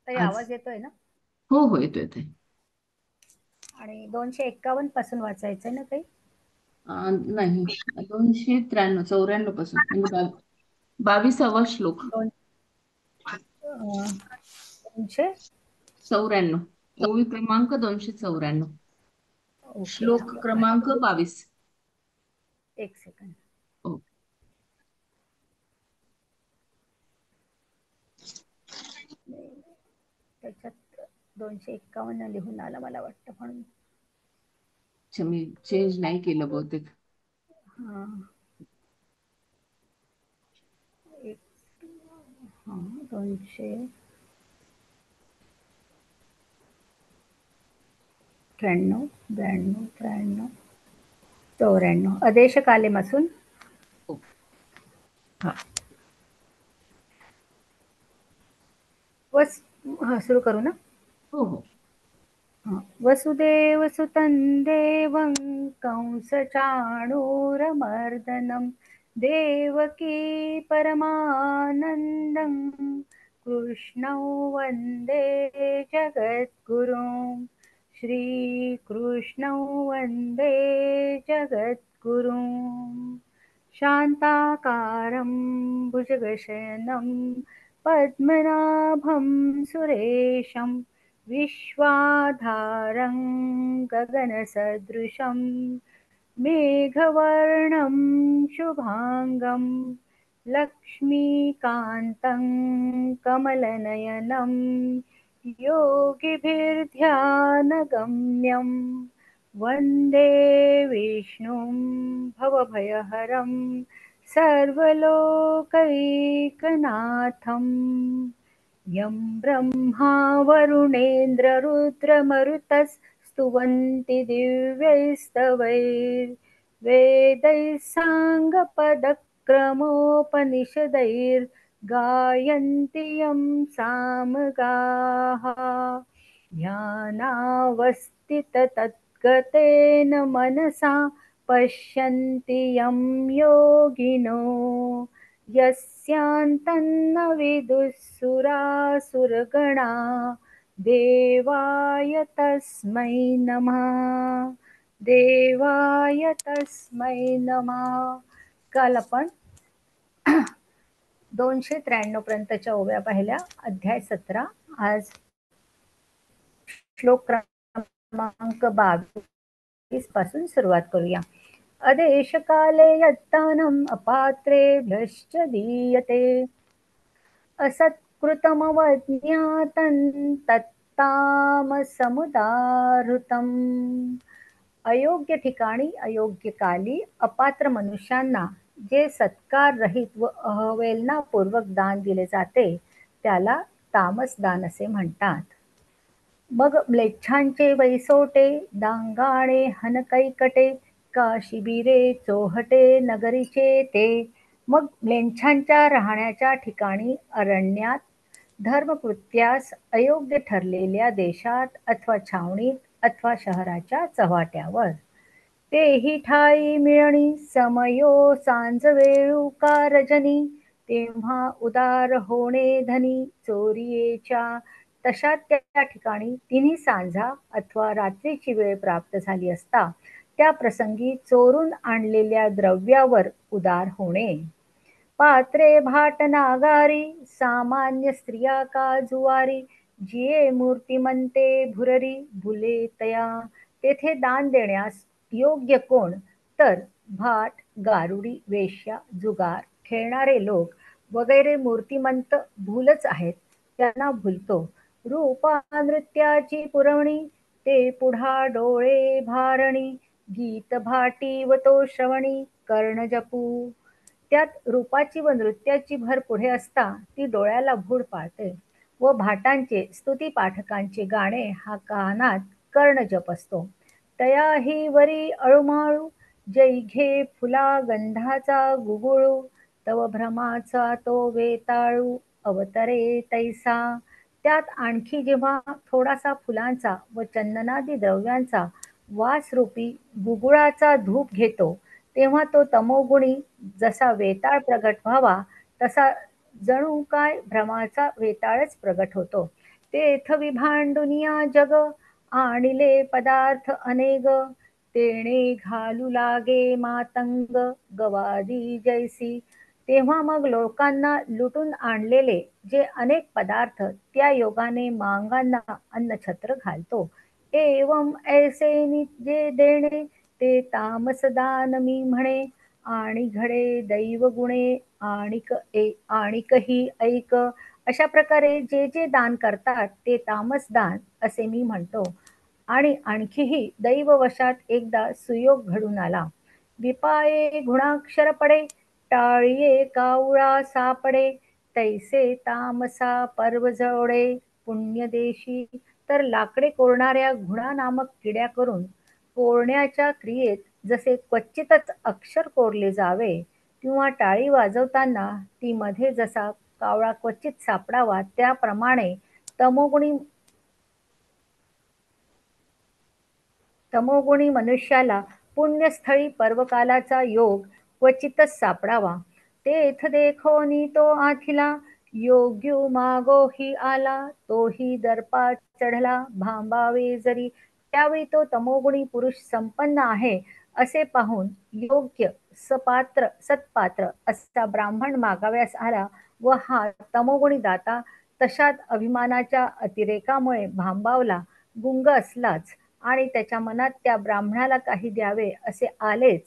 ताई आज आवाज येतोय ना? हो हो, येतो येतोय. आणि 251 पासून वाचायचंय ना ताई? नाही, 293 पासून म्हणजे 22वा श्लोक. दोन 200. 94. ओवी क्रमांक 294. ओके श्लोक थांबा क्रमांक 22. एक सेकंड. हो. त्याच्यात 251 लिहून आलं मला वाटतं म्हणून. अच्छा, मी चेंज नाही केलं बहुतेक. हा एक हा 293, 92, 93, 94 अदेश कालेमासून. हो हा वस हा सुरू करू ना? हो हो. वसुदेवसुतं देवं कंसचाणूरमर्दनं देवकी परमानन्दं कृष्णौ वन्दे जगद्गुरुं श्रीकृष्णौ वन्दे जगद्गुरुं शान्ताकारं भुजगशयनं पद्मनाभं सुरेशं विश्वाधारं गगनसदृशं मेघवर्णं शुभाङ्गं लक्ष्मीकान्तं कमलनयनं योगिभिर्ध्यानगम्यं वन्दे विष्णुं भवभयहरं सर्वलोकैकनाथम् यं ब्रह्मा वरुणेन्द्ररुद्रमरुतस्तुवन्ति दिव्यैस्तवैर्वेदैः साङ्गपदक्रमोपनिषदैर्गायन्ति यं सामगाः ध्यानावस्थिततद्गतेन मनसा पश्यन्ति यं योगिनो यस्यान्तन्न विदुःसुरासुरगणा देवाय तस्मै नमः. देवाय तस्मै नमः. काल आपण 293 पर्यंतच्या ओव्या पाहिल्या. अध्याय 17. आज श्लोक क्रमांक 22 पासून सुरुवात करूया. अदेशकाले यत्तानम् अपात्रेभ्यश्च दीयते असत्कृतमवज्ञातं तत्तामसमुदाहृतम्. अयोग्य ठिकाणी अयोग्य काली अपात्र मनुष्यांना जे सत्कार रहित व अहवेलनापूर्वक दान दिले जाते त्याला तामस दान असे म्हणतात. मग म्लेच्छांचे वैसोटे दांगाणे हनकैकटे का शिबिरे चोहटे नगरीचे ते. मग म्लेच्छांच्या राहण्याच्या ठिकाणी अरण्यात धर्मकृत्यास अयोग्य ठरलेल्या देशात अथवा छावणीत अथवा शहराच्या चव्हाट्यावर. तेही ठाई मिळणी समयो सांजवेळू का रजनी तेव्हा उदार होणे धनी चोरियेच्या. तशा त्या ठिकाणी तिन्ही सांजा अथवा रात्रीची वेळ प्राप्त झाली असता त्या प्रसंगी चोरून आणलेल्या द्रव्यावर उदार होणे. पात्रे भाट नागारी सामान्य स्त्रिया का जुवारी जिये मूर्तिमंते भुररी भुले तया. तेथे दान देण्यास योग्य कोण तर भाट गारुडी वेश्या जुगार खेळणारे लोक वगैरे मूर्तिमंत भूलच आहेत त्यांना भुलतो. रूपा नृत्याची पुरवणी ते पुढा डोळे भारणी गीत भाटी व तो श्रवणी कर्ण जपू. त्यात रूपाची व नृत्याची भर पुढे असता ती डोळ्याला भूड पाळते व भाटांचे स्तुती पाठकांचे गाणे हा कानात कर्णजप असतो. तया ही वरी अळूमाळू जैघे फुला गंधाचा गुगुळू तव भ्रमाचा तो वेताळू अवतरे तैसा. त्यात आणखी जेव्हा थोडासा फुलांचा व चंदनादी द्रव्यांचा वासरूपी गुगुळाचा धूप घेतो तेव्हा तो तमोगुणी जसा वेताळ प्रगट व्हावा तसा जणू काय भ्रमाचा वेताळच प्रगट होतो. तेथ विभांडुनिया जग, आणिले पदार्थ अनेक, तेणे घालू लागे मातंग, गवादी जैसी. तेव्हा मग लोकांना लुटून आणलेले जे अनेक पदार्थ त्या योगाने मांगांना अन्नछत्र घालतो. एवं ऐसे जे देणे ते तामसदान मी म्हणे, आणि घडे दैवगुणे आणिकही ऐक. अशा प्रकारे जे जे दान करतात ते तामस दान असे मी म्हणतो. आणि आणखीही दैववशात एकदा सुयोग घडून आला. विपाये गुणाक्षर पडे, टाळिये कावळा सापडे, तैसे तामसा पर्व जवळे पुण्यदेशी. तर लाकडे कोरणाऱ्या घुणा नामक किड्या करून कोरण्याच्या क्रियेत जसे क्वचितच अक्षर कोरले जावे, किंवा टाळी वाजवताना ती मध्ये जसा कावळा क्वचित सापडावा, त्याप्रमाणे तमोगुणी तमोगुणी मनुष्याला पुण्यस्थळी पर्वकालाचा योग क्वचितच सापडावा. तेथ देखोनी तो आथिला, योग्यू मागो ही आला, तोही दर्पा चढला भांबावे जरी. त्यावेळी तो तमोगुणी पुरुष संपन्न आहे असे पाहून योग्य सत्पात्र असा ब्राह्मण मागाव्यास आला, व हा तमोगुणी दाता तशात अभिमानाच्या अतिरेकामुळे भांबावला, गुंग असलाच, आणि त्याच्या मनात त्या ब्राह्मणाला काही द्यावे असे आलेच,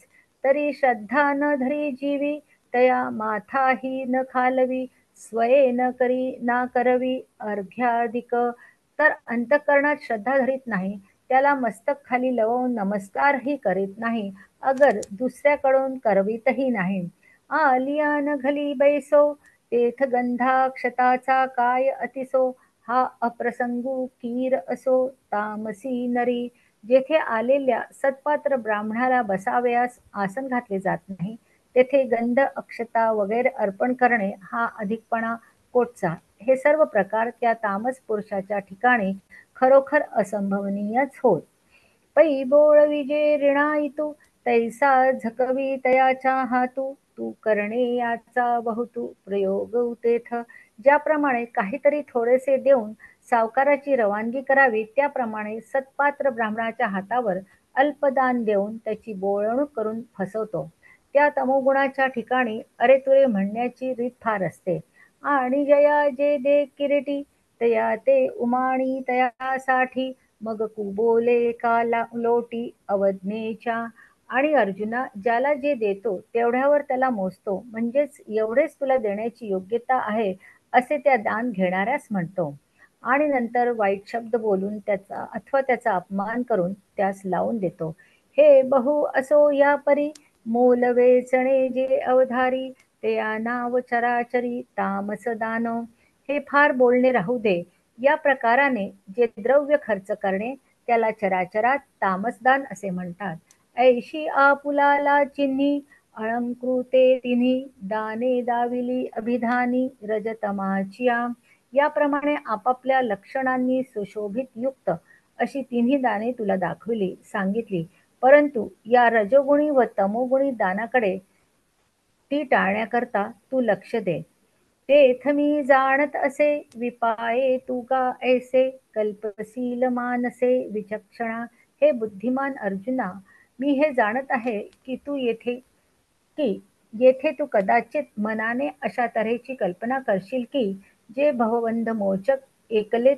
तरी श्रद्धा न धरी जीवी, तया माथाही न खालवी, स्वये न करी ना करवी अर्घ्याधिक. तर अंतःकरणात श्रद्धा धरीत नाही, त्याला मस्तक खाली लवून नमस्कारही करीत नाही, अगर दुसऱ्याकडून करवीतही नाही. आलिया न घली बैसो, तेथ गंधाक्षताचा काय अतिसो, हा अप्रसंगू कीर असो तामसी नरी. जेथे आलेल्या सत्पात्र ब्राह्मणाला बसावयास आसन घातले जात नाही, तेथे गंध अक्षता वगैरे अर्पण करणे हा अधिकपणा कोटचा. हे सर्व प्रकार त्या तामस पुरुषाच्या ठिकाणी खरोखर असंभवनीयच होत. पै बोळवी जे ऋणाईतू, तैसा झकवी तयाच्या हातू, तू करणे याचा बहुतू प्रयोग तेथ. ज्याप्रमाणे काहीतरी थोडेसे देऊन सावकाराची रवानगी करावी, त्याप्रमाणे सत्पात्र ब्राह्मणाच्या हातावर अल्पदान देऊन त्याची बोळवणूक करून फसवतो. त्या तमोगुणाच्या ठिकाणी अरे-तुरे म्हणण्याची रीत फार असते. आणि जया जे दे किरीटी, तया ते उमाणी तयासाठी, मग कुबोले का लोटी अवज्ञेच्या. आणि अर्जुना, ज्याला जे देतो तेवढ्यावर त्याला मोजतो, म्हणजेच एवढेच तुला देण्याची योग्यता आहे असे त्या दान घेणाऱ्यास म्हणतो. आणि नंतर वाईट शब्द बोलून त्याचा अथवा त्याचा अपमान करून त्यास लावून देतो. हे बहु असो या परी, मोल वेचणे जे अवधारी, ते नाव चराचरी तामस दानव. हे फार बोलणे राहू दे. या प्रकाराने जे द्रव्य खर्च करणे त्याला चराचरात तामसदान असे म्हणतात. ऐशी आपुलाला चिन्ही, अलंकृते तिन्ही, दाने दाविली अभिधानी रजतमाचिया. याप्रमाणे आपापल्या लक्षणांनी सुशोभित युक्त अशी तिन्ही दाने तुला दाखविली सांगितली, परंतु या रजोगुणी व तमोगुणी दानाकडे ती टाळण्याकरता तू लक्ष दे. तेथ मी जाणत असे, विपाये तू का ऐसे, कल्पशील मानसे विचक्षणा. हे बुद्धिमान अर्जुना, मी हे जाणत आहे की येथे तू कदाचित मनाने अशा तऱ्हेची कल्पना करशील की जे भवबंध मोचक एकले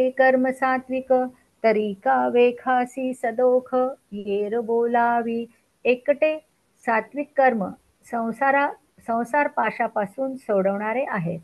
कर्म सात्विक, तरी का वेखासी सदोख येर बोलावी. एकटे सात्विक कर्म संसार पाशापासून सोडवणारे आहे.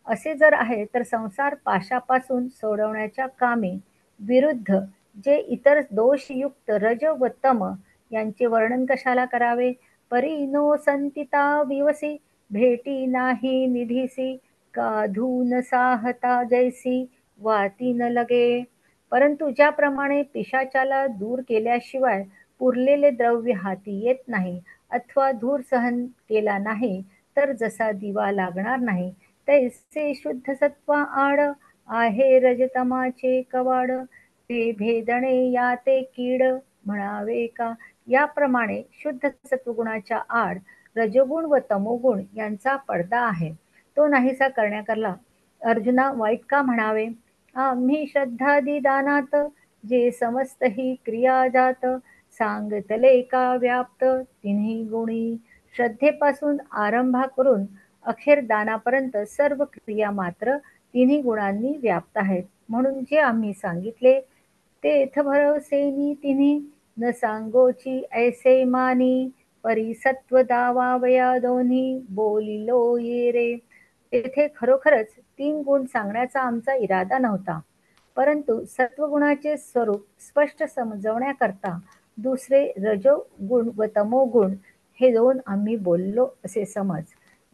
असे जर आहे तर संसार पाशापासून सोडवण्याच्या कामी विरुद्ध जे इतर दोषयुक्त रज व तम यांचे वर्णन कशाला करावे. परी नो संतिता विवसी, भेटी नाही निधीसी, काधून साहता जैसी वाती न लगे. परंतु ज्याप्रमाणे पिशाचाला दूर केल्याशिवाय पुरलेले द्रव्य हाती येत नाही, अथवा धूर सहन केला नाही तर जसा दिवा लागणार नाही, तैसे शुद्ध सत्वा आड आहे रजतमाचे कवाड, ते भेदणे याते कीड म्हणावे का. याप्रमाणे शुद्ध सत्वगुणाच्या आड रजोगुण व तमोगुण यांचा पडदा आहे. तो नाहीसा करण्याकरला अर्जुना वाईट का म्हणावे. आम्ही श्रद्धादी दानात जे समस्त ही क्रिया जात, सांगतले का व्याप्त तिन्ही गुणी. श्रद्धेपासून आरंभा करून अखेर दानापर्यंत सर्व क्रिया मात्र तिन्ही गुणांनी व्याप्त आहेत. म्हणून जे आम्ही सांगितले तेथ भरवसेनी तिन्ही, न सांगोची ऐसे मानी. परी सत्व दावावया दोन्ही, बोलिलो ये रे. तेथे खरोखरच 3 गुण सांगण्याचा आमचा इरादा नव्हता, परंतु सत्वगुणाचे स्वरूप स्पष्ट समजवण्याकरता दुसरे रजोगुण व तमोगुण हे 2 आम्ही बोललो असे समज.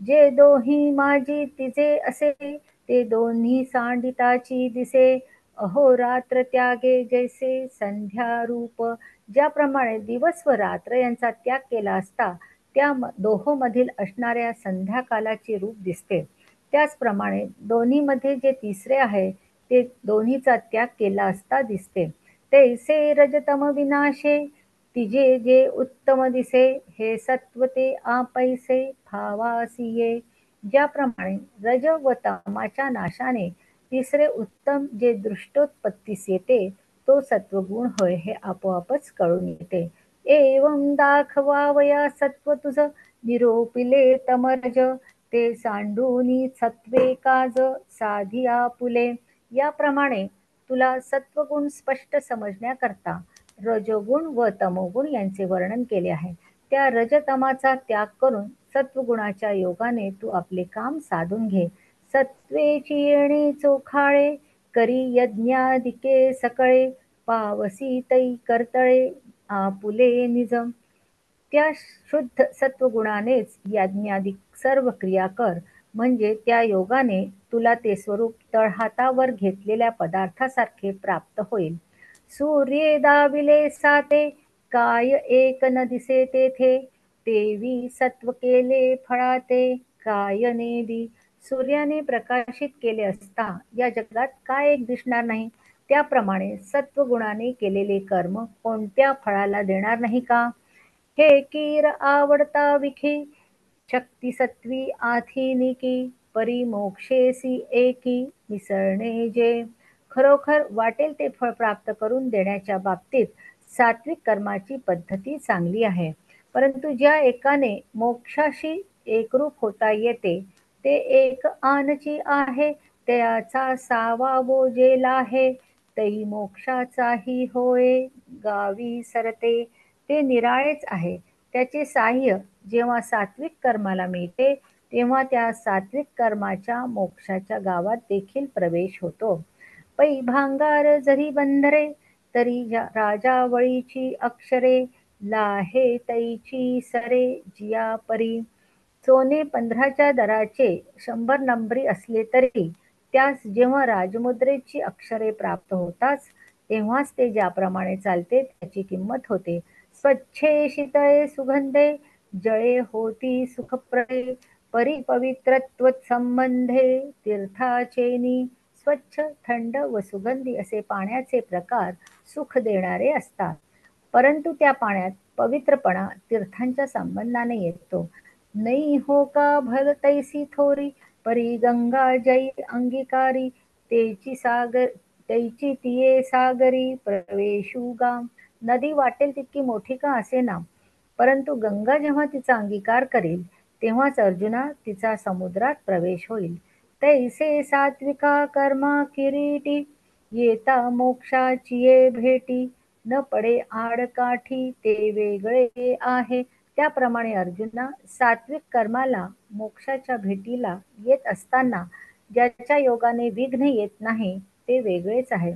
जे दोही माझी तिचे असे, ते दोन्ही सांडिताची दिसे. अहोरात्र त्यागे जैसे संध्या रूप. ज्याप्रमाणे दिवस व रात्र यांचा त्याग केला असता त्या दोहोमधील असणाऱ्या संध्याकालाचे रूप दिसते, त्याचप्रमाणे दोन्हीमध्ये जे तिसरे आहे ते दोन्हीचा त्याग केला असता दिसते. तैसे रजतम विनाशे तिजे जे उत्तम दिसे, हे सत्व ते आपैसे भावासिये. ज्याप्रमाणे रज व तमाच्या नाशाने तिसरे उत्तम जे दृष्टोत्पत्तीस येते तो सत्वगुण होय हे आपोआपच कळून येते. एवं दाखवावया सत्व तुझ निरोपिले तमरज, ते सांडूनी सत्वे काज साधी आपुले. याप्रमाणे तुला सत्वगुण स्पष्ट समजण्याकरता रजोगुण व तमोगुण यांचे वर्णन केले आहे. त्या रजतमाचा त्याग करून सत्वगुणाच्या योगाने तू आपले काम साधून घे. सत्वेची येणे चोखाळे, करी यज्ञादिके सकळे. पावसी तै कर्तळे, आपुले निजम. त्या शुद्ध सत्वगुणानेच यज्ञादिक सर्व क्रिया कर, म्हणजे त्या योगाने तुला ते स्वरूप तळहातावर घेतलेल्या पदार्थासारखे प्राप्त होईल. सूर्ये दाविले साते, काय एक न दिसे तेथे. तेवी सत्व केले फळाते, काय नेदी. सूर्याने प्रकाशित केले असता या जगात काय एक दिसणार नाही, त्याप्रमाणे सत्वगुणाने केलेले कर्म कोणत्या फळाला देणार नाही का. हे कीर आवडता विखी, शक्ती सत्वी आथिनिकी. परी मोक्षेसी एकी, मिसळणे जे. खरोखर वाटेल ते फळ प्राप्त करून देण्याच्या बाबतीत सात्विक कर्माची पद्धती चांगली आहे, परंतु ज्या एकाने मोक्षाशी एकरूप होता येते ते एक आनची आहे, त्याचा सावा बोजेला आहे. तै मोक्षाचाही होय गावी सरते, ते निराळेच आहे. त्याचे साह्य जेव्हा सात्विक कर्माला मिळते तेव्हा त्या सात्विक कर्माच्या मोक्षाच्या गावात देखील प्रवेश होतो. पै भांगार जरी बंधरे, तरी राजावळीची अक्षरे. लाहे तैची सरे जिया परी. सोने 15च्या दराचे 100 नंबरी असले तरी त्यास जेव्हा राजमुद्रेची अक्षरे प्राप्त होतात तेव्हाच ते ज्याप्रमाणे चालते त्याची किंमत होते. स्वच्छे शीतळे सुगंधे, जळे होती सुखप्रदे. परिपवित्रत्व संबंधे, तीर्थाचेनी. स्वच्छ, थंड व सुगंधी असे पाण्याचे प्रकार सुख देणारे असतात, परंतु त्या पाण्यात पवित्रपणा तीर्थांच्या संबंधाने येतो. नहीं हो का भल तैसी थोरी, परी गंगा जई अंगीकारी. तेची तिये सागरी प्रवेशुगा. नदी वाटेल तितकी मोठी का असेना, परंतु गंगा जेव्हा तिचा अंगीकार करेल तेव्हाच अर्जुना तिचा समुद्रात प्रवेश होईल. तैसे सात्विका कर्मा किरीटी, येता मोक्षाची ये भेटी. न पडे आडकाठी, ते वेगळे आहे. त्याप्रमाणे अर्जुना सात्विक कर्माला मोक्षाच्या भेटीला येत असताना ज्याच्या योगाने विघ्न येत नाही ते वेगळेच आहे.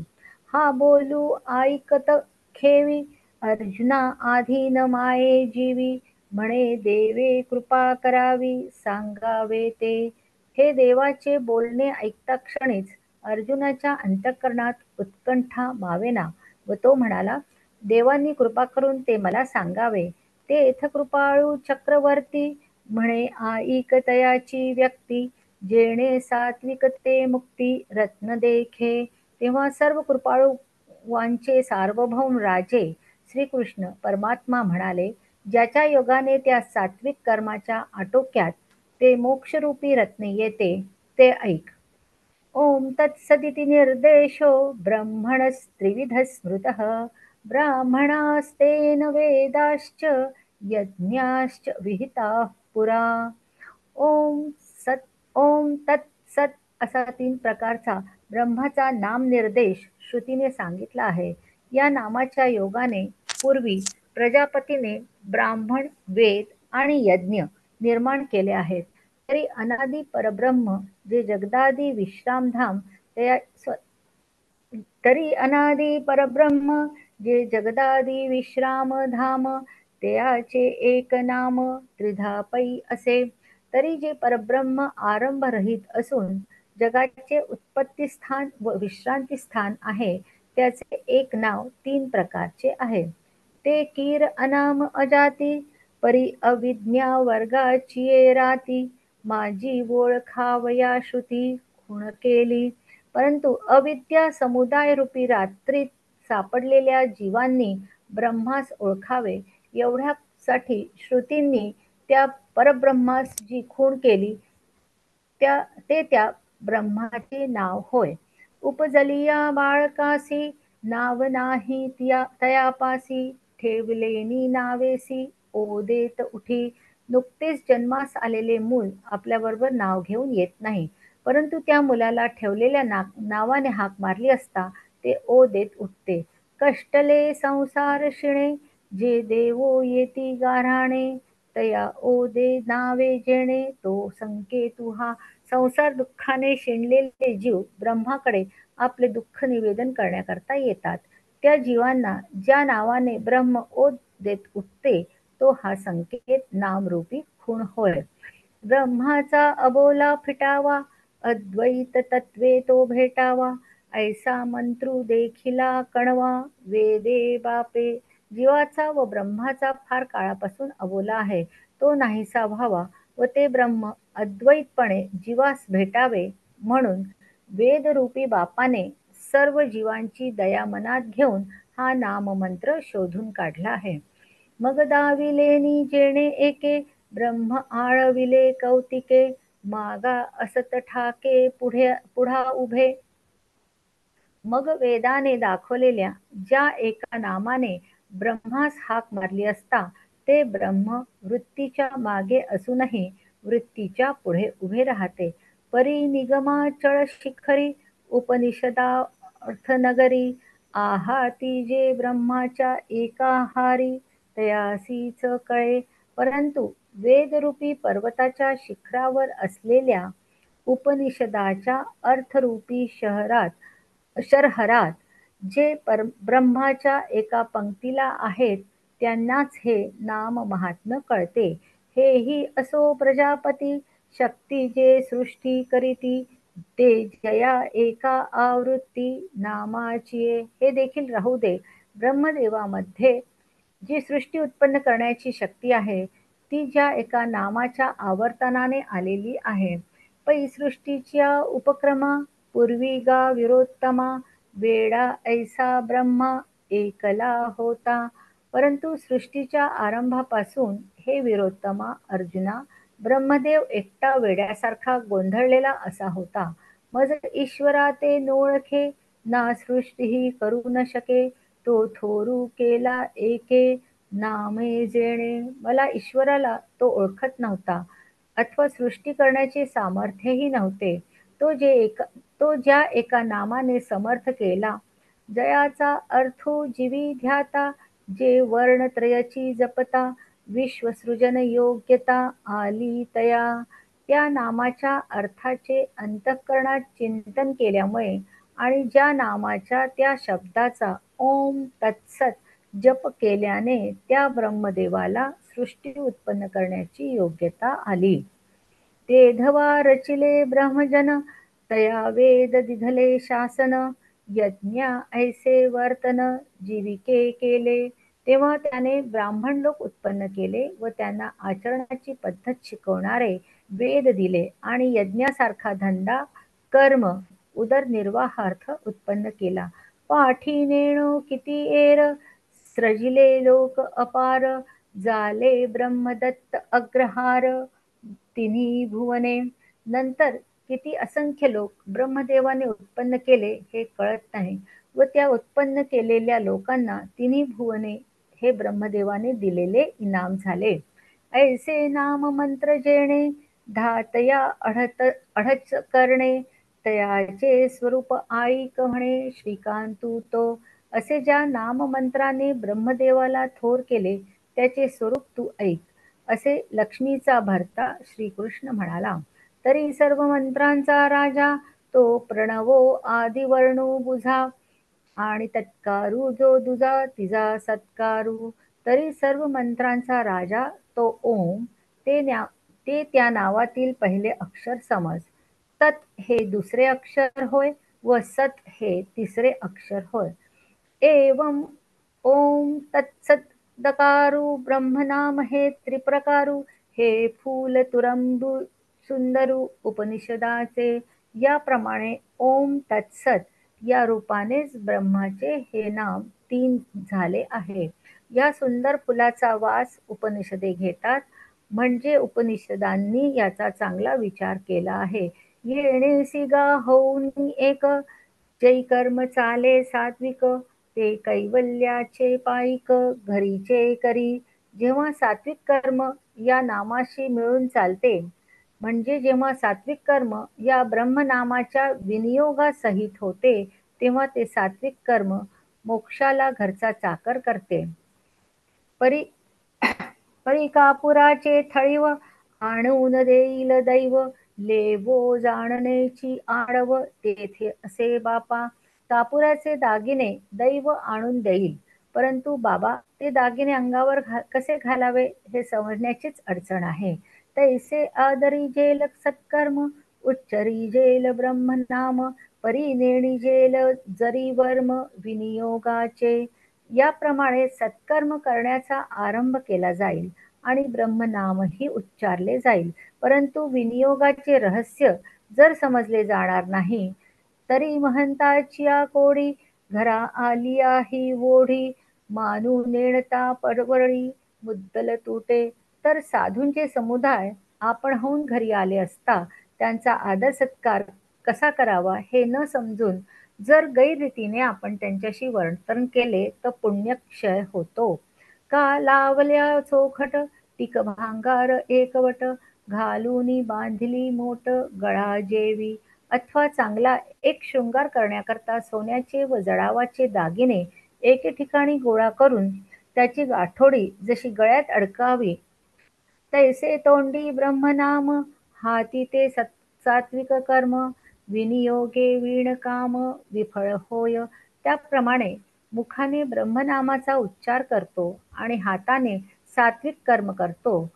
हा बोलू ऐकत खेवी, अर्जुना आधी न माये जीवी. म्हणे देवे कृपा करावी, सांगावे ते. हे देवाचे बोलणे ऐकता क्षणीच अर्जुनाच्या अंतःकरणात उत्कंठा मावेना व तो म्हणाला, देवांनी कृपा करून ते मला सांगावे. तेथ कृपाळू चक्रवर्ती, म्हणे आईक तयाची व्यक्ती. जेणे सात्विक ते मुक्ती रत्न देखे. तेव्हा सर्व कृपाळू वांचे सार्वभौम राजे श्रीकृष्ण परमात्मा म्हणाले, ज्याच्या योगाने त्या सात्विक कर्माच्या आटोक्यात ते मोक्षरूपी रत्न येते ते ऐक. ओम तत्सदिति निर्देशो ब्रह्मणस्त्रिविधः स्मृतः ब्राह्मणास्तेन वेदाश्च यज्ञाश्च विहिताः पुरा. ओम सत ओम तत् सत असा 3 प्रकारचा ब्रह्माचा नामनिर्देश श्रुतीने सांगितला आहे. या नामाच्या योगाने पूर्वी प्रजापतीने ब्राह्मण, वेद आणि यज्ञ निर्माण केले आहेत. तरी अनादी परब्रह्म जे जगदादी विश्रामधाम त्या तरी अनादी परब्रह्म जे जगदादी विश्रामधाम त्याचे एक नाम त्रिधा पै असे. तरी जे परब्रह्म आरंभ रहित असून जगाचे उत्पत्ती स्थान व विश्रांती स्थान आहे त्याचे एक नाव 3 प्रकारचे आहे. ते कीर अनाम अजाती परी अविज्ञा वर्गाची राती माझी ओळखावया श्रुती खुण केली. परंतु अविद्या समुदाय रूपी रात्रीत सापडलेल्या जीवांनी ब्रह्मास ओळखावे एवढ्यासाठी श्रुतींनी त्या परब्रह्मास जी खूण केली ते त्या ब्रह्माचे नाव होय. उपजलिया बाळकासी नाव नाही तयापासी ठेवलेनी नावेसी ओदेत उठी. नुकतेच जन्मास आलेले मूल आपल्याबरोबर नाव घेऊन येत नाही, परंतु त्या मुलाला ठेवलेल्या नावाने हाक मारली असता ते ओ देत उठते. कष्टले संसार शिणे जे देवो येती गाऱ्हाणे तया ओ दे नावे जेणे तो संकेतू हा. संसार दुःखाने शिणलेले जीव ब्रह्माकडे आपले दुःख निवेदन करण्याकरता येतात. त्या जीवांना ज्या नावाने ब्रह्म ओद देत उठते तो हा संकेत नामरूपी खूण होय. ब्रह्माचा अबोला फिटावा अद्वैत तत्वे तो भेटावा ऐसा मंत्रू देखिला कणवा वेदे बापे. जीवाचा व ब्रह्माचा फार काळापासून अबोला आहे तो नाहीसा व्हावा व ते ब्रह्म अद्वैतपणे जीवास भेटावे म्हणून वेदरूपी बापाने सर्व जीवांची दया मनात घेऊन हा नाममंत्र शोधून काढला आहे. मग दाविलेनी जेणे एके ब्रह्म आळविले कौतिके मागा असत ठाके पुढा उभे. मग वेदाने दाखवलेल्या ज्या एका नामाने ब्रह्मास हाक मारली असता ते ब्रह्म वृत्तीच्या मागे असूनही वृत्तीच्या पुढे उभे राहते. परी निगमाचळ शिखरी उपनिषदा अर्थनगरी आहाती जे ब्रह्माच्या एकाहारी तयासीच कळे. परंतु वेदरूपी पर्वताच्या शिखरावर असलेल्या उपनिषदाच्या अर्थरूपी शरहरात जे ब्रह्माच्या एका पंक्तीला आहेत त्यांनाच हे नाम महात्म्य कळते. हेही असो प्रजापती शक्ती जे सृष्टी करीती ते जया एका आवृत्ती नामाची. हे देखील राहू दे. ब्रह्मदेवामध्ये जी सृष्टी उत्पन्न करण्याची शक्ती आहे ती ज्या एका नामाच्या आवर्तनाने आलेली आहे. पै सृष्टीच्या उपक्रमा पूर्वी गा विरोत्तमा वेडा ऐसा ब्रह्मा एकला होता. परंतु सृष्टीच्या आरंभापासून हे विरोत्तमा अर्जुना ब्रह्मदेव एकटा वेड्यासारखा गोंधळलेला असा होता. मज ईश्वरा ते नोळखे ना सृष्टीही करू न शके तो थोरू केला एके नामे जेणे. मला ईश्वराला तो ओळखत नव्हता अथवा सृष्टी करण्याचे सामर्थ्यही नव्हते. तो ज्या एका नामाने समर्थ केला जयाचा अर्थो जीवी ध्याता जे वर्णत्रयची जपता विश्वसृजन योग्यता आली तया. त्या नामाच्या अर्थाचे अंतःकरणात चिंतन केल्यामुळे आणि ज्या नामाच्या त्या शब्दाचा ओम तत्सत जप केल्याने त्या ब्रह्मदेवाला सृष्टी उत्पन्न करण्याची योग्यता आली. तेधवा रचिले ब्रह्मजन तया वेद दिधले शासन यज्ञा ऐसे वर्तन जीविके केले. तेव्हा त्याने ब्राह्मण लोक उत्पन्न केले व त्यांना आचरणाची पद्धत शिकवणारे वेद दिले आणि यज्ञासारखा धंदा कर्म उदरनिर्वाहार्थ उत्पन्न केला. पाठी नेणो किती एर सृजिले लोक अपार झाले ब्रह्मदत्त अग्रहार. तिन्ही भुवने. नंतर किती असंख्य लोक ब्रह्मदेवाने उत्पन्न केले हे कळत नाही, व त्या उत्पन्न केलेल्या लोकांना तिन्ही भुवने हे ब्रह्मदेवाने दिलेले इनाम झाले. ऐसे नाम मंत्र जेणे धातया अढच करणे, तयाचे स्वरूप ऐक म्हणे श्रीकांतू तो. असे ज्या नाममंत्राने ब्रह्मदेवाला थोर केले त्याचे स्वरूप तू ऐक, असे लक्ष्मीचा भरता श्रीकृष्ण म्हणाला. तरी सर्व मंत्रांचा राजा तो प्रणवो आदिवर्णो बुझा, आणि तत्कारू जो दुजा तिजा सत्कारू. तरी सर्व मंत्रांचा राजा तो ओम, ते त्या नावातील पहिले अक्षर समज. तत् हे दुसरे अक्षर होय व सत हे तिसरे अक्षर होय. एवं ओम तत्सत दकारू ब्रह्मनाम हे त्रिप्रकारू, हे फूल तुरंबू सुंदरू उपनिषदाचे. याप्रमाणे ओम तत्सत या रूपानेच ब्रह्माचे हे नाम 3 झाले आहे. या सुंदर फुलाचा वास उपनिषदे घेतात, म्हणजे उपनिषदांनी याचा चांगला विचार केला आहे. येणेसी गा होऊन एक, जै कर्म चाले सात्विक, ते कैवल्याचे पाईक घरीचे करी. जेव्हा सात्विक कर्म या नामाशी मिळून चालते, म्हणजे जेव्हा सात्विक कर्म या ब्रह्मनामाच्या विनियोगासहित होते, तेव्हा ते सात्विक कर्म मोक्षाला घरचा चाकर करते. परी परी कापुराचे थळीव आणून देईल दैव, लेवो जाणण्याची आडव तेथे असे बापा. कापुराचे दागिने दैव आणून देईल, परंतु बाबा ते दागिने अंगावर कसे घालावे हे समजण्याचीच अडचण आहे. तैसे आदरी जेल सत्कर्म, उच्चरी जेल ब्रह्मनाम, परी नेणी जेल जरी वर्म विनियोगाचे. याप्रमाणे सत्कर्म करण्याचा आरंभ केला जाईल आणि ब्रह्मनामही उच्चारले जाईल, परंतु विनियोगाचे रहस्य जर समजले जाणार नाही, तरी महंताची कोडी घरा आलिया ही ओढी, मानू नेणता परवळी मुद्दल तुटे. तर साधूंचे समुदाय आपण होऊन घरी आले असता त्यांचा आदर सत्कार कसा करावा हे न समजून जर गैररीतीने आपण त्यांच्याशी वर्तन केले तर पुण्यक्षय होतो. का लावल्या चोखट टिक भांगार एकवट, घालूनी बांधली मोट गळा जेवी. अथवा चांगला एक शृंगार करण्याकरता सोन्याचे व जडावाचे दागिने एके ठिकाणी गोळा करून त्याची गाठोडी जशी गळ्यात अडकावी, तैसे तोंडी ब्रह्मनाम हाती ते सात्विक कर्म, विनियोगे वीणकाम विफळ होय. त्याप्रमाणे मुखाने ब्रह्मनामाचा उच्चार करतो आणि हाताने सात्विक कर्म करतो,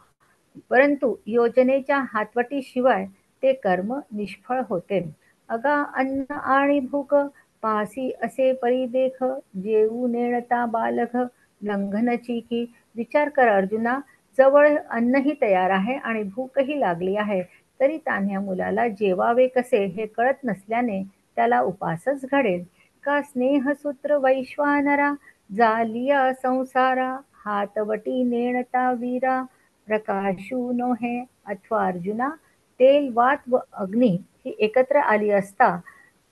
परंतु योजनेच्या हातवटीशिवाय ते कर्म निष्फळ होते. अगा अन्न आणि भूक पासी असे परिदेख, जेऊ नेणता बालक लंघनची की. विचार कर अर्जुना, जवळ अन्नही तयार आहे आणि भूकही लागली आहे, तरी तान्ह्या मुलाला जेवावे कसे हे कळत नसल्याने त्याला उपासच घडेल का. स्नेहसूत्र वैश्वानरा जालिया संसारा, हातवटी नेणता वीरा प्रकाशू नोहे. अथवा अर्जुना, तेल वात व अग्नी ही एकत्र आली असता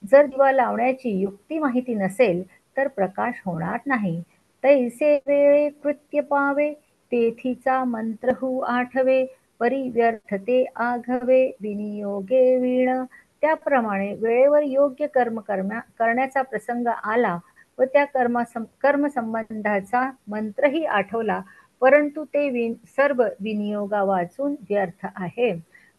जर दिवा लावण्याची युक्ती माहिती नसेल तर प्रकाश होणार नाही. तैसे वेळे कृत्य पावे तेथीचा मंत्रहू आठवे, परी व्यर्थते आघवे विनियोगे वीण. त्याप्रमाणे वेळेवर योग्य कर्म करण्याचा प्रसंग आला व त्या कर्मसंबंधाचा मंत्रही आठवला, परंतु ते सर्व विनियोगा वाचून व्यर्थ आहे.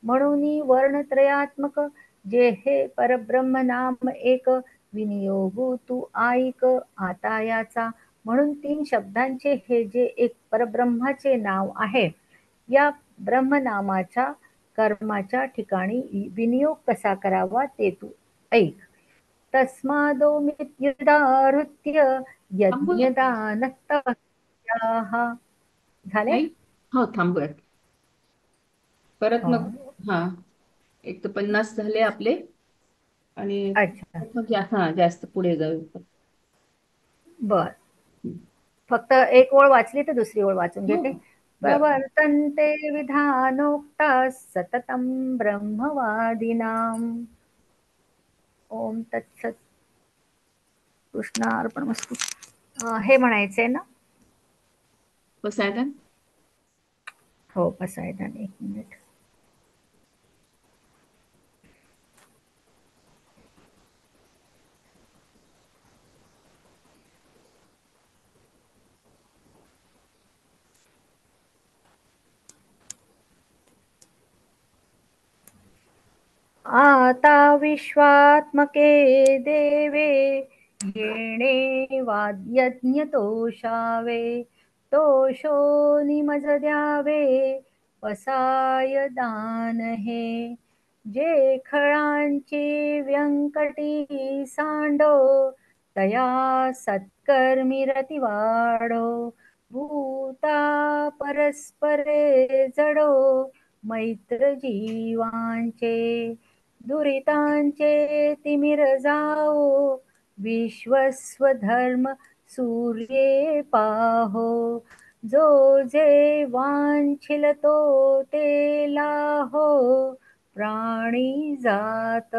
म्हणून वर्णत्रयात्मक जे हे परब्रह्म नाम एक, विनियोगू तू ऐक आता याचा. म्हणून 3 शब्दांचे हे जे एक परब्रह्माचे नाव आहे, या ब्रह्मनामाच्या कर्माच्या ठिकाणी विनियोग कसा करावा ते तू ऐक. तस्मादोमित्युदाहृत्य थांबूया यज्ञदानतपस्याः. झाले? नाही. हो, थांबूया परत हो. मग. हा, एक तर 50 झाले आपले आणि अच्छा. मग हा जास्त पुढे जाऊ. बर. फक्त एक ओळ वाचली तर दुसरी ओळ वाचून हो घेते. बर. प्रवर्तन्ते विधानोक्ताः सततं ब्रह्मवादिनाम्. ओम तत्सत. कृष्णार्पणमस्तु. हे म्हणायचंय ना? पोसायडन. हो, पसायदान. एक मिनिट. आता विश्वात्मके देवे येणे वाद्यज्ञतोषावे तोषो निमज द्यावे पसाय दान हे. जे खळांची व्यंकटी सांडो तया सत्कर्मी रती वाढो भूता परस्परे जडो मैत्र जीवांचे दुरितांचे तिमिर जाओ विश्वस्वधर्म सूर्ये पाहो जो जे वांछिल तो ते लाहो प्राणी जात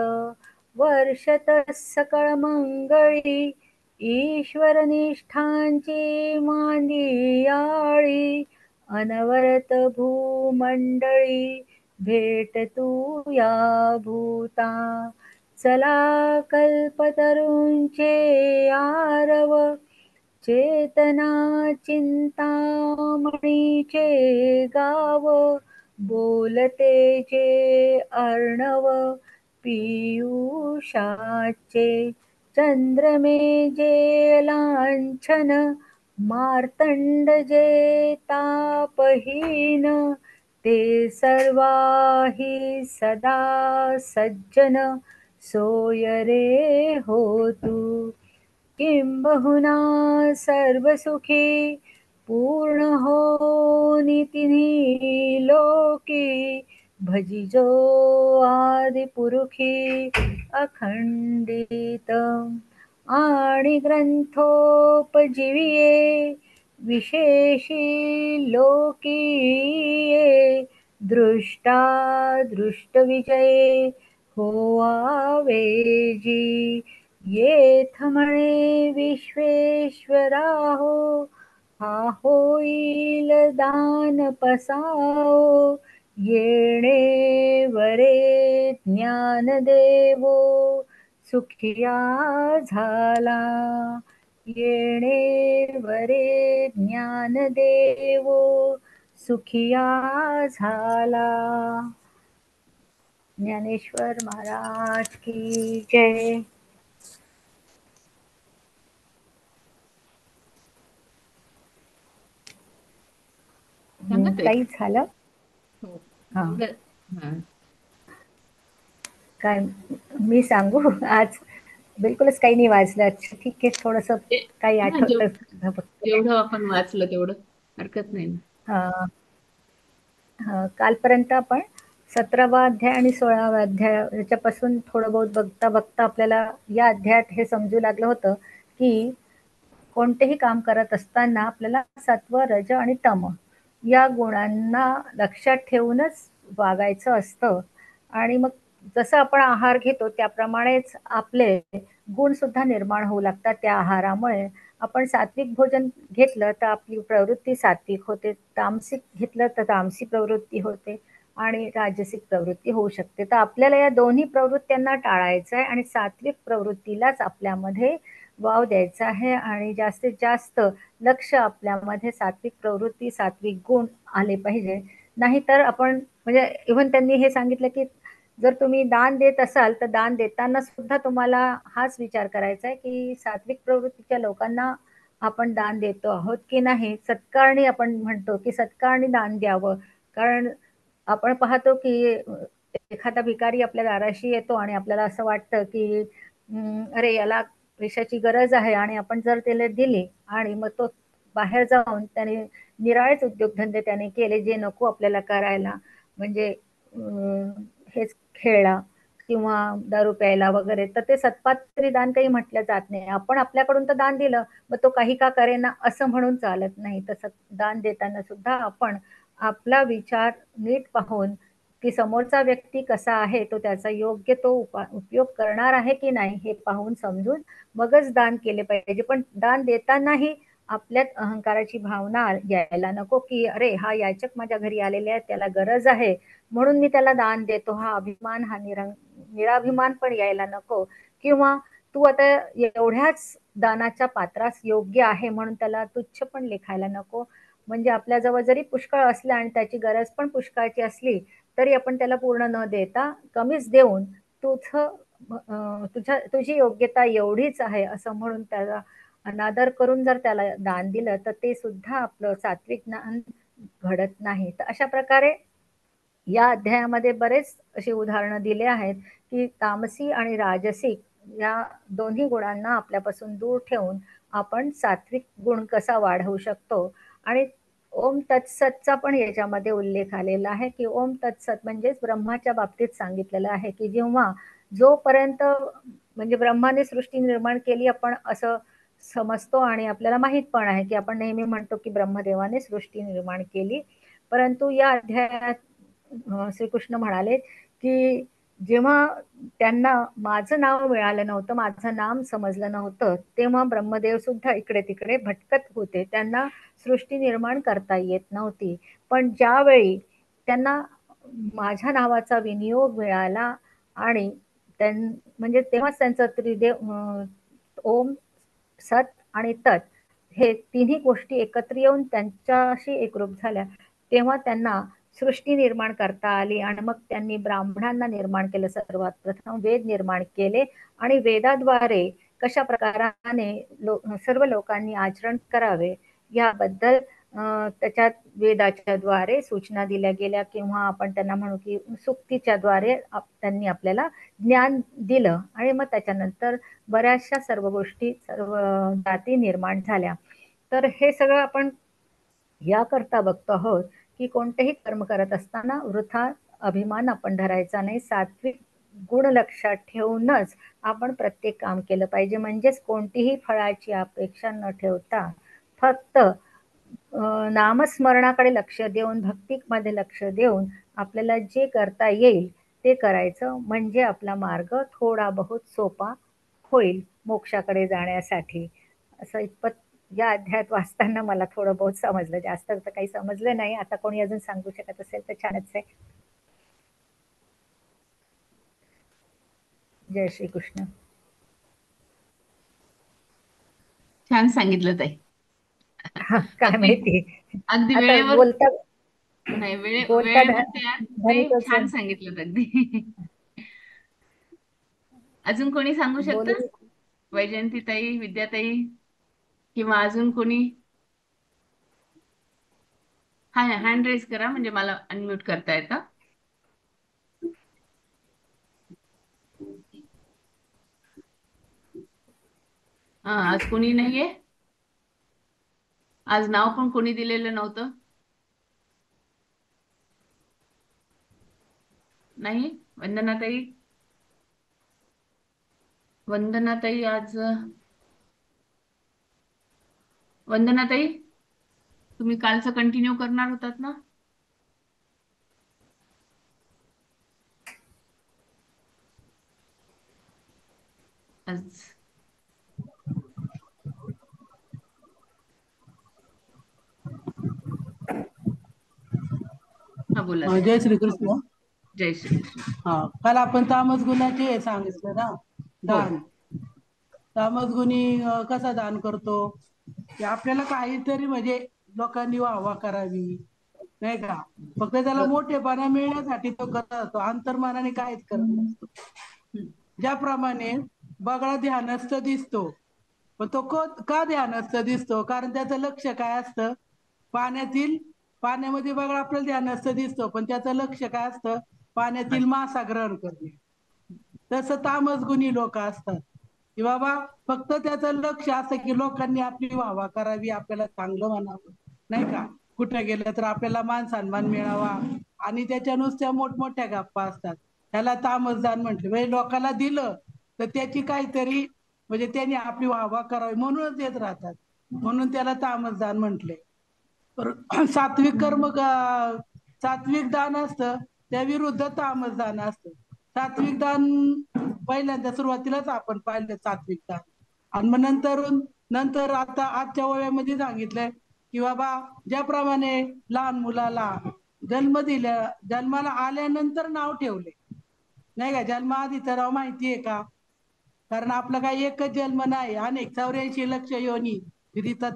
वर्षत सकळ मंगळी ईश्वर निष्ठांची मांदियाळी अनवरत भूमंडळी भेट तू या भूता चला कल्पतरूंचे आरव चेतना चिंतामणीचे गाव बोलते जे अर्णव पियुषाचे चंद्रमे जे लांछन मार्तंड जे तापहीन ते सर्वाही सदा सज्जन सोय रे होतु किंबहुना सर्वसुखी पूर्ण हो नितिनी लोकी भजिजो आदिपुरुषी अखंडित आणि ग्रंथोपजीविये विशेषी लोकीये दृष्टा दृष्टविजये होवावेजी येथ म्हणे विश्वेश्वराहो हा होईल दान पसाओ येणे वरे ज्ञान देवो सुखिया झाला येणे वरे ज्ञान देवो सुखिया झाला. ज्ञानेश्वर महाराज की जय. सांगत आहे. काही झालं? हो. हा, हा. काय मी सांगू? आज बिलकुलच काही नाही वाचलं. अच्छा, ठीक आहे. थोडस काही हा, आठवतं फक्त. जेवढं आपण वाचलं तेवढं हरकत नाही ना. हा, कालपर्यंत आपण 17वा अध्याय आणि 16वा अध्याय याच्यापासून थोडं बहुत बघता बघता आपल्याला या अध्यायात हे समजू लागलं होतं की कोणतेही काम करत असताना आपल्याला सत्व रज आणि तम या गुणांना लक्षात ठेवूनच वागायचं असतं. आणि मग जसं आपण आहार घेतो त्याप्रमाणेच आपले गुण सुद्धा निर्माण होऊ लागतात. त्या आहारामुळे आपण सात्विक भोजन घेतलं तर आपली प्रवृत्ती सात्विक होते, तामसिक घेतलं तर तामसी प्रवृत्ती होते आणि राजसिक प्रवृत्ती होऊ शकते. तर आपल्याला या दोन्ही प्रवृत्त्यांना टाळायचं आहे आणि सात्विक प्रवृत्तीलाच आपल्यामध्ये वाव द्यायचा आहे आणि जास्तीत जास्त लक्ष आपल्यामध्ये सात्विक प्रवृत्ती सात्विक गुण आले पाहिजे. नाहीतर आपण म्हणजे इव्हन त्यांनी हे सांगितलं की जर तुम्ही दान देत असाल तर दान देताना सुद्धा तुम्हाला हाच विचार करायचा आहे की सात्विक प्रवृत्तीच्या लोकांना आपण दान देतो आहोत की नाही. सत्कारणी आपण म्हणतो की सत्कारणी दान द्यावं, कारण आपण पाहतो की एखादा भिकारी आपल्या दाराशी येतो आणि आपल्याला असं वाटतं की अरे याला पैशाची गरज आहे आणि आपण जर त्याला दिली आणि मग तो बाहेर जाऊन त्याने निराळेच उद्योगधंदे त्याने केले जे नको आपल्याला करायला, म्हणजे हेच खेळला किंवा दारू प्यायला वगैरे, तर ते सत्पात्री दान काही म्हटलं जात नाही. आपण आपल्याकडून तर दान दिलं, मग तो काही का करेना असं म्हणून चालत नाही. तसं दान देताना सुद्धा आपण आपला विचार नीट पाहून, की समोरचा व्यक्ती कसा आहे, तो त्याचा योग्य तो उपयोग करणार आहे की नाही हे पाहून समजून मगच दान केले पाहिजे. पण दान देतानाही आपल्यात अहंकाराची भावना यायला नको, की अरे हा याचक माझ्या घरी आलेले आहे, त्याला गरज आहे म्हणून मी त्याला दान देतो. हा अभिमान, हा निराभिमान पण यायला नको. किंवा तू आता एवढ्याच दानाच्या पात्रास योग्य आहे म्हणून त्याला तुच्छ पण लेखायला नको. म्हणजे आपल्याजवळ जरी पुष्कळ असलं आणि त्याची गरज पण पुष्कळाची असली तरी आपण त्याला पूर्ण न देता कमीच देऊन तुझी योग्यता एवढीच आहे असं म्हणून त्याला अनादर करून जर त्याला दान दिलं तर ते सुद्धा आपलं सात्विक ज्ञान घडत नाही. तर अशा प्रकारे या अध्यायामध्ये बरेच अशी उदाहरणं दिले आहेत, की तामसी आणि राजसिक या दोन्ही गुणांना आपल्यापासून दूर ठेवून आपण सात्विक गुण कसा वाढवू शकतो. आणि ओम तत्सतचा पण याच्यामध्ये उल्लेख आलेला आहे, की ओम तत्सत म्हणजेच ब्रह्माच्या बाबतीत सांगितलेलं आहे, की जेव्हा जोपर्यंत म्हणजे ब्रह्माने सृष्टी निर्माण केली आपण असं समजतो आणि आपल्याला माहित पण आहे, की आपण नेहमी म्हणतो, की ब्रह्मदेवाने सृष्टी निर्माण केली. परंतु या अध्यायात श्रीकृष्ण म्हणाले, की जेव्हा त्यांना माझं नाव मिळालं नव्हतं, माझं नाम समजलं नव्हतं, तेव्हा ब्रह्मदेव सुद्धा इकडे तिकडे भटकत होते. त्यांना सृष्टी निर्माण करता येत नव्हती. पण ज्यावेळी त्यांना माझ्या नावाचा विनियोग मिळाला आणि म्हणजे तेव्हाच त्यांचं ओम, सत आणि तत् हे तिन्ही गोष्टी एकत्र येऊन त्यांच्याशी एकरूप झाल्या. तेव्हा त्यांना सृष्टी निर्माण करता आली आणि मग त्यांनी ब्राह्मणांना निर्माण केलं. सर्वात प्रथम वेद निर्माण केले आणि वेदाद्वारे कशा प्रकाराने सर्व लोकांनी आचरण करावे याबद्दल त्याच्यात वेदाच्या द्वारे सूचना दिल्या गेल्या, किंवा आपण त्यांना म्हणू की सुक्तीच्या द्वारे त्यांनी आपल्याला ज्ञान दिलं. आणि मग त्याच्यानंतर बऱ्याचशा सर्व गोष्टी, सर्व जाती निर्माण झाल्या. तर हे सगळं आपण याकरता बघतो आहोत, की कोणतेही कर्म करत असताना वृथा अभिमान आपण धरायचा नाही. सात्विक गुण लक्षात ठेवूनच आपण प्रत्येक काम केलं पाहिजे. म्हणजेच कोणतीही फळाची अपेक्षा न ठेवता फक्त नामस्मरणाकडे लक्ष देऊन, भक्तीमध्ये लक्ष देऊन आपल्याला जे करता येईल ते करायचं. म्हणजे आपला मार्ग थोडा बहुत सोपा होईल मोक्षाकडे जाण्यासाठी. असं इतपत या अध्यायात वाचताना मला थोडं बहुत समजलं. जास्त तर काही समजलं नाही. आता कोणी अजून सांगू शकत असेल तर छानच आहे. जय श्री कृष्ण. छान सांगितलं ताई. काय अगदी माहिती अगदी आता वेळेवर. बोलता नाही, बोलता वेळेवर तयार. नाही, धनिकच छान सांगितलं अगदी. अजून कोणी सांगू शकतं? बोलू. वैजयंती ताई, विद्याताई, किंवा अजून कोणी? हा, हँड रेज करा म्हणजे मला अनम्यूट करता येतं. आज कोणी नाहीये. आज नाव पण कोणी दिलेलं नव्हतं. नाही. वंदनाताई, वंदनाताई आज, वंदनाताई तुम्ही कालचं कंटिन्यू करणार होतात ना? आज हा, बोला ताई. जय श्रीकृष्ण. जय श्रीकृष्ण. हा, काल आपण तामस गुणाचे हे सांगितलं ना, हो. दान. तामस गुणी कसा दान करतो, की आपल्याला काहीतरी म्हणजे लोकांनी वाहवा करावी, नाही का, फक्त त्याला मोठेपणा मिळण्यासाठी तो करतो, अंतर्मनाने काहीच करत नसतो. ज्याप्रमाणे बगळा ध्यानस्थ दिसतो, पण तो का ध्यानस्थ दिसतो, कारण त्याचं लक्ष काय असतं, पाण्यामध्ये बगळा आपल्याला ध्यानस्थ दिसतो, पण त्याचं लक्ष काय असतं, पाण्यातील मासा ग्रहण करणे. तसं तामस गुणी लोक असतात, की बाबा फक्त त्याचं लक्ष असं की लोकांनी आपली वाहवा करावी, आपल्याला चांगलं म्हणावं, नाही का, कुठे गेलं तर आपल्याला मान सन्मान मिळावा, आणि त्याच्या नुसत्या मोठमोठ्या गप्पा असतात. ह्याला तामसदान म्हटले. म्हणजे लोकांना दिलं तर त्याची काहीतरी म्हणजे त्यांनी आपली वाहवा करावी म्हणूनच देत राहतात, म्हणून त्याला तामसदान म्हटले. सात्विक कर्म सात्विक दान असतं त्या विरुद्ध तामस दान असतं. सात्विक दान पहिल्यांदा सुरुवातीलाच आपण पाहिलं सात्विक दान, आणि मग नंतर आता आजच्या वयामध्ये सांगितलंय की बाबा ज्याप्रमाणे लहान मुलाला जन्माला आल्यानंतर नाव ठेवले, नाही का, जन्माआधीचं नाव माहितीये का? कारण आपला काही एकच जन्म नाही, अनेक 84 लक्ष योनी रीता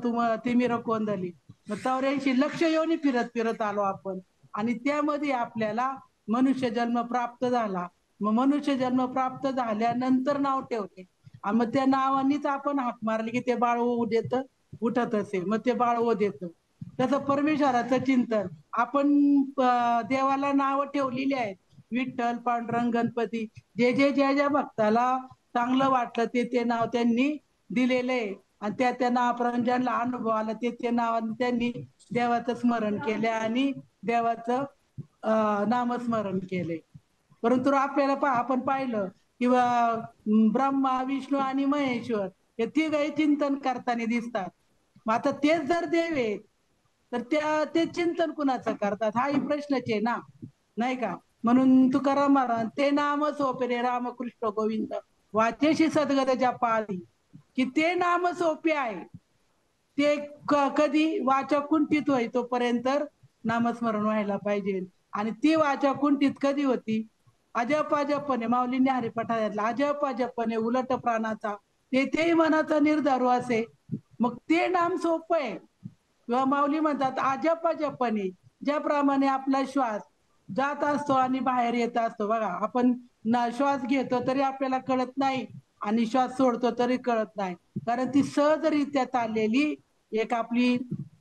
तिमिर कोंदली, 84 लक्ष योनी फिरत फिरत आलो आपण, आणि त्यामध्ये आपल्याला मनुष्य जन्म प्राप्त झाला. मग मनुष्य जन्म प्राप्त झाल्यानंतर नाव ठेवले, आणि मग त्या नावानीच आपण हाक मारली की ते बाळ देत उठत असेल, मग ते बाळ देत. तसं परमेश्वराचं चिंतन आपण देवाला नाव ठेवलेली आहेत, विठ्ठल, पांडुरंग, गणपती, जे ज्या भक्ताला चांगलं वाटलं ते नाव त्यांनी दिलेले, आणि त्या नावाप्रमाणे ज्यांना अनुभव आला ते नाव त्यांनी देवाचं स्मरण केले आणि देवाचं नामस्मरण केले. परंतु आपल्याला आपण पाहिलं किंवा ब्रह्मा, विष्णू आणि महेश्वर हे तिघही चिंतन करताना दिसतात. मग आता तेच जर देव आहेत तर ते चिंतन कुणाचं करतात हाही प्रश्नच आहे ना, नाही का? म्हणून तुकाराम महाराज ते नाम सोपे रे रामकृष्ण गोविंद वाचेशी सद्गत पाळी, की ते नाम सोपे आहे. ते कधी वाचा कुंठित होई तोपर्यंत नामस्मरण व्हायला पाहिजे. आणि ती वाचा कुंठित कधी होती? अजपाजपणे, माऊलींनी हरिपाठातला अजपाजपणे उलट प्राणाचा तेथेही मनाचा निर्धारू असे. मग ते नाम सोपं आहे. किंवा माऊली म्हणतात अजपाजपणे, ज्याप्रमाणे आपला श्वास जात असतो आणि बाहेर येत असतो बघा, आपण श्वास घेतो तरी आपल्याला कळत नाही आणि श्वास सोडतो तरी कळत नाही, कारण ती सहजरित्या चाललेली एक आपली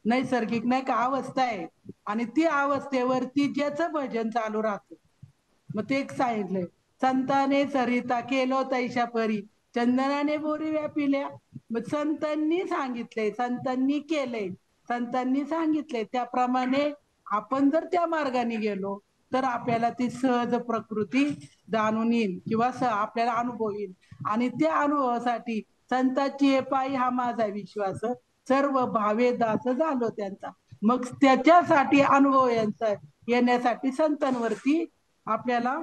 नैसर्गिक नाही का अवस्था आहे, आणि ती अवस्थेवरती ज्याचं भजन चालू राहतं. मग ते एक सांगितलंय, संताने सरिता केलो तैशा परी चंदनाने बोरी व्यापिल्या. मग संतांनी सांगितले, संतांनी केले, संतांनी सांगितले त्याप्रमाणे आपण जर त्या मार्गाने गेलो तर आपल्याला ती सहज प्रकृती जाणून येईल किंवा आपल्याला अनुभव येईल. आणि त्या अनुभवासाठी संतांची पायी हा माझा विश्वास, सर्व भावे दास झालो त्यांचा. मग त्याच्यासाठी अनुभव येण्यासाठी संतांवरती आपल्याला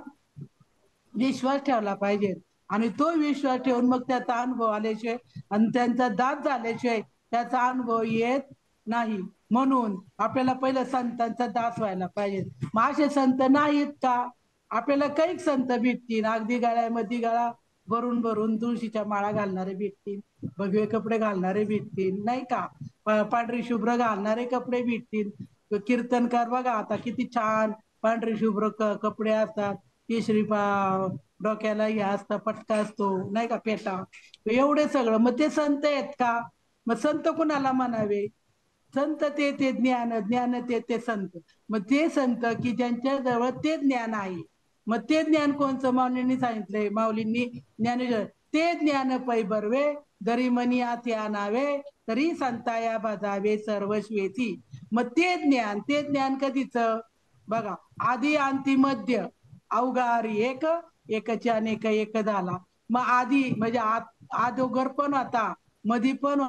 विश्वास ठेवला पाहिजे, आणि तो विश्वास ठेवून मग त्याचा अनुभव आल्याशिवाय आणि त्यांचा दास झाल्याशिवाय त्याचा अनुभव येत नाही. म्हणून आपल्याला पहिलं संतांचा दास व्हायला पाहिजे. मग असे संत नाहीत का? आपल्याला काही संत भेटतील, अगदी गळ्यामध्ये गळा भरून भरून तुळशीच्या माळा घालणारे भेटतील, भगवे कपडे घालणारे भेटतील, नाही का, पांढरी शुभ्र घालणारे कपडे भेटतील. कीर्तनकार बघा आता किती छान पांढरी शुभ्र कपडे असतात, केशरी डोक्याला हे असतं, पटका असतो, नाही का, पेटा, एवढे सगळं. मग ते संत आहेत का? मग संत कुणाला म्हणावे? संत ते ज्ञान, ज्ञान ते संत. मग ते संत की ज्यांच्या जवळ ते ज्ञान आहे. मग ते ज्ञान कोणचं? माऊलींनी सांगितलंय, माऊलींनी ज्ञानेश्वर ते ज्ञान पै बर्वे जरी मनी हाती आणावे तरी संताया बजावे सर्वस्वेती. मग ते ज्ञान कधीच? बघा, आधी अंती मध्य अवघारी एक, एकचे अनेक एक झाला. मग आधी म्हणजे अगोदर पण होता, मधी पण